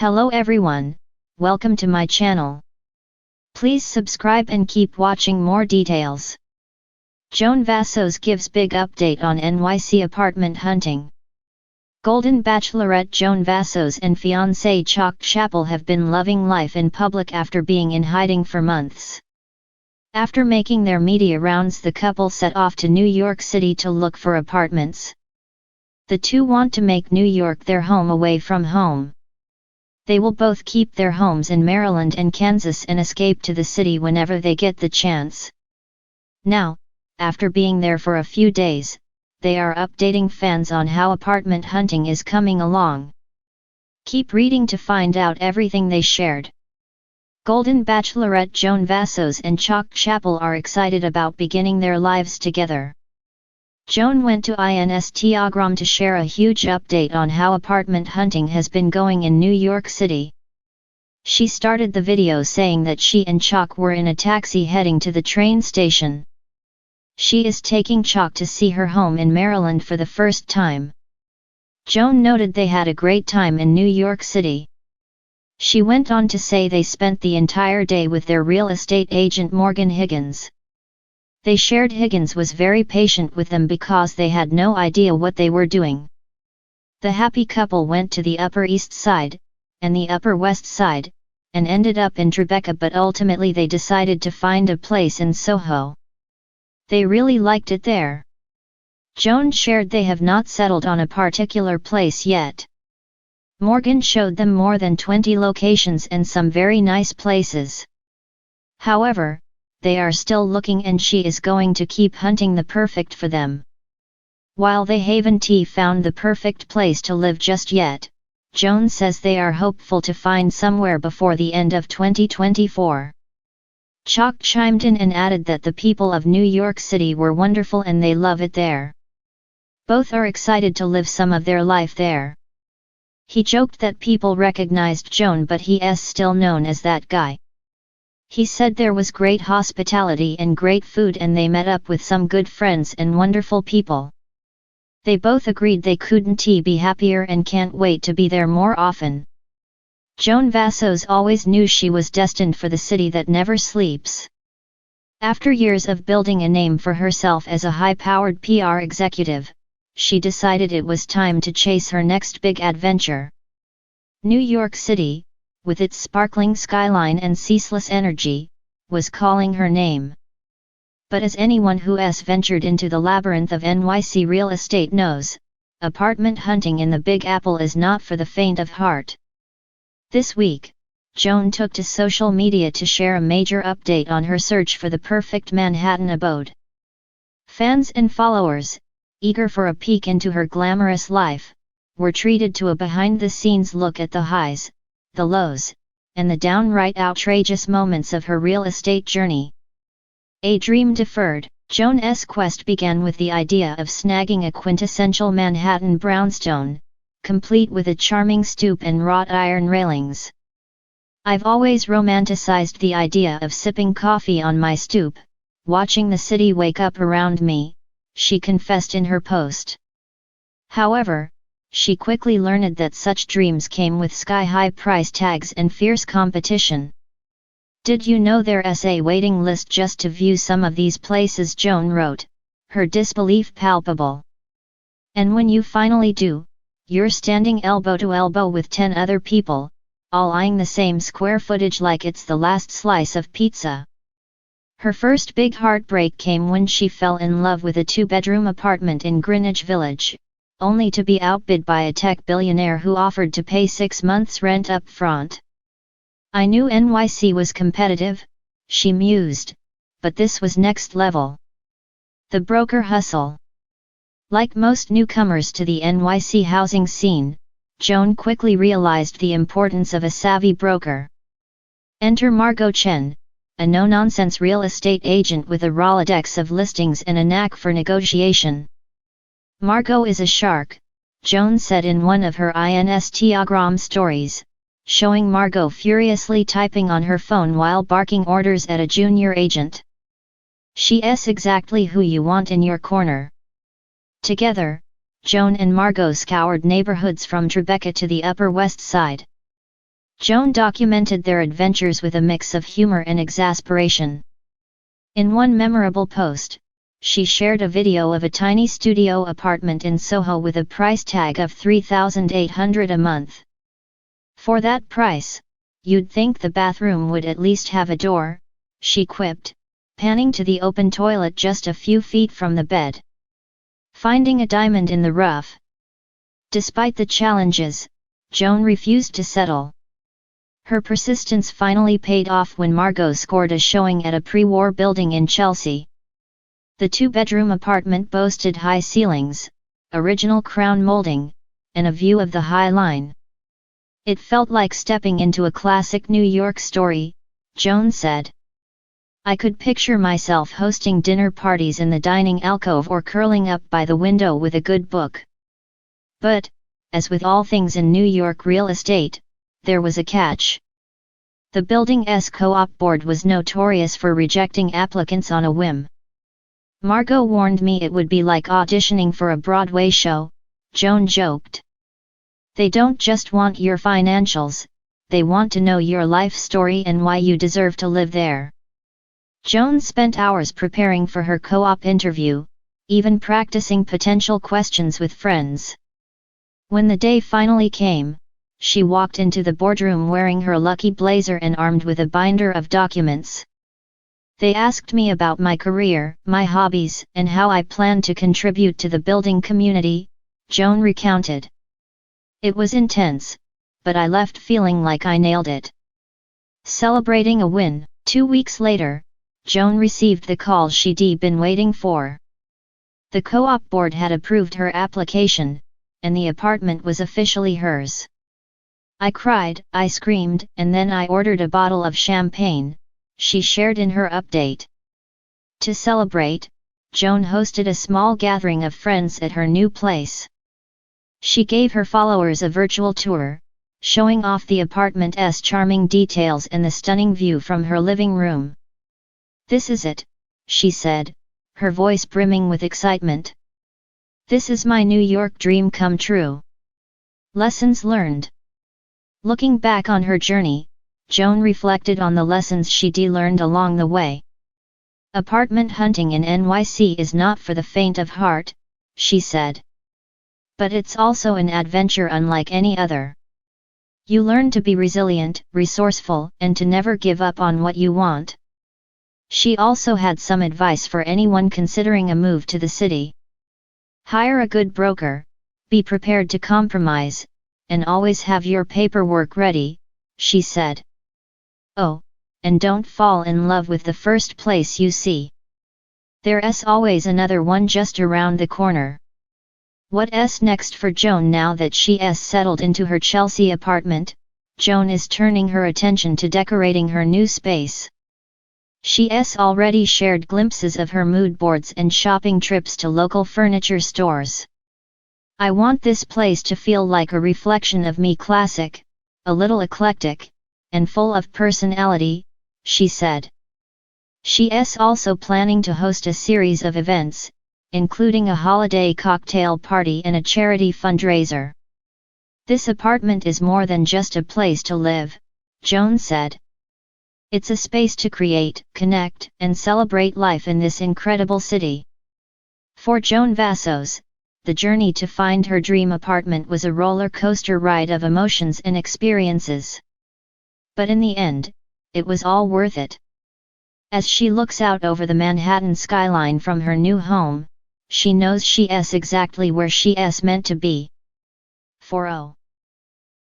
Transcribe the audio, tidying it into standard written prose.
Hello everyone, welcome to my channel. Please subscribe and keep watching more details. Joan Vassos gives big update on NYC apartment hunting. Golden Bachelorette Joan Vassos and fiancé Chuck Chappell have been loving life in public after being in hiding for months. After making their media rounds, the couple set off to New York City to look for apartments. The two want to make New York their home away from home. They will both keep their homes in Maryland and Kansas and escape to the city whenever they get the chance. Now, after being there for a few days, they are updating fans on how apartment hunting is coming along. Keep reading to find out everything they shared. Golden Bachelorette Joan Vassos and Chuck Chappell are excited about beginning their lives together. Joan went to Instagram to share a huge update on how apartment hunting has been going in New York City. She started the video saying that she and Chuck were in a taxi heading to the train station. She is taking Chuck to see her home in Maryland for the first time. Joan noted they had a great time in New York City. She went on to say they spent the entire day with their real estate agent Morgan Higgins. They shared Higgins was very patient with them because they had no idea what they were doing. The happy couple went to the Upper East Side, and the Upper West Side, and ended up in Tribeca, but ultimately they decided to find a place in Soho. They really liked it there. Joan shared they have not settled on a particular place yet. Morgan showed them more than 20 locations and some very nice places. However, they are still looking and she is going to keep hunting the perfect for them. While they haven't found the perfect place to live just yet, Joan says they are hopeful to find somewhere before the end of 2024. Chuck chimed in and added that the people of New York City were wonderful and they love it there. Both are excited to live some of their life there. He joked that people recognized Joan, but he is still known as that guy. He said there was great hospitality and great food and they met up with some good friends and wonderful people. They both agreed they couldn't be happier and can't wait to be there more often. Joan Vassos always knew she was destined for the city that never sleeps. After years of building a name for herself as a high-powered PR executive, she decided it was time to chase her next big adventure. New York City, with its sparkling skyline and ceaseless energy, was calling her name. But as anyone who has ventured into the labyrinth of NYC real estate knows, apartment hunting in the Big Apple is not for the faint of heart. This week, Joan took to social media to share a major update on her search for the perfect Manhattan abode. Fans and followers, eager for a peek into her glamorous life, were treated to a behind-the-scenes look at the highs, the lows, and the downright outrageous moments of her real estate journey. A Dream Deferred. Joan's quest began with the idea of snagging a quintessential Manhattan brownstone, complete with a charming stoop and wrought iron railings. "I've always romanticized the idea of sipping coffee on my stoop, watching the city wake up around me," she confessed in her post. However, she quickly learned that such dreams came with sky-high price tags and fierce competition. "Did you know there's a waiting list just to view some of these places?" Joan wrote, her disbelief palpable. "And when you finally do, you're standing elbow to elbow with 10 other people, all eyeing the same square footage like it's the last slice of pizza." Her first big heartbreak came when she fell in love with a 2-bedroom apartment in Greenwich Village, only to be outbid by a tech billionaire who offered to pay 6 months' rent up front. "I knew NYC was competitive," she mused, "but this was next level." The broker hustle. Like most newcomers to the NYC housing scene, Joan quickly realized the importance of a savvy broker. Enter Margot Chen, a no-nonsense real estate agent with a Rolodex of listings and a knack for negotiation. "Margot is a shark," Joan said in one of her Instagram stories, showing Margot furiously typing on her phone while barking orders at a junior agent. "She's exactly who you want in your corner." Together, Joan and Margot scoured neighborhoods from Tribeca to the Upper West Side. Joan documented their adventures with a mix of humor and exasperation. In one memorable post, she shared a video of a tiny studio apartment in Soho with a price tag of $3,800 a month. "For that price, you'd think the bathroom would at least have a door," she quipped, panning to the open toilet just a few feet from the bed. Finding a diamond in the rough. Despite the challenges, Joan refused to settle. Her persistence finally paid off when Margot scored a showing at a pre-war building in Chelsea. The two-bedroom apartment boasted high ceilings, original crown molding, and a view of the High Line. "It felt like stepping into a classic New York story," Joan said. "I could picture myself hosting dinner parties in the dining alcove or curling up by the window with a good book." But, as with all things in New York real estate, there was a catch. The building's co-op board was notorious for rejecting applicants on a whim. "Margot warned me it would be like auditioning for a Broadway show," Joan joked. "They don't just want your financials, they want to know your life story and why you deserve to live there." Joan spent hours preparing for her co-op interview, even practicing potential questions with friends. When the day finally came, she walked into the boardroom wearing her lucky blazer and armed with a binder of documents. "They asked me about my career, my hobbies, and how I plan to contribute to the building community," Joan recounted. "It was intense, but I left feeling like I nailed it." Celebrating a win, 2 weeks later, Joan received the call she'd been waiting for. The co-op board had approved her application, and the apartment was officially hers. "I cried, I screamed, and then I ordered a bottle of champagne," she shared in her update. To celebrate, Joan hosted a small gathering of friends at her new place. She gave her followers a virtual tour, showing off the apartment's charming details and the stunning view from her living room. "This is it," she said, her voice brimming with excitement. "This is my New York dream come true." Lessons learned. Looking back on her journey, Joan reflected on the lessons she'd learned along the way. "Apartment hunting in NYC is not for the faint of heart," she said. "But it's also an adventure unlike any other. You learn to be resilient, resourceful, and to never give up on what you want." She also had some advice for anyone considering a move to the city. "Hire a good broker, be prepared to compromise, and always have your paperwork ready," she said. "Oh, and don't fall in love with the first place you see. There's always another one just around the corner." What's next for Joan now that she's settled into her Chelsea apartment? Joan is turning her attention to decorating her new space. She's already shared glimpses of her mood boards and shopping trips to local furniture stores. "I want this place to feel like a reflection of me, classic, a little eclectic, and full of personality," she said. She's also planning to host a series of events, including a holiday cocktail party and a charity fundraiser. "This apartment is more than just a place to live," Joan said. "It's a space to create, connect, and celebrate life in this incredible city." For Joan Vassos, the journey to find her dream apartment was a roller coaster ride of emotions and experiences. But in the end, it was all worth it. As she looks out over the Manhattan skyline from her new home, she knows she's exactly where she's meant to be. 40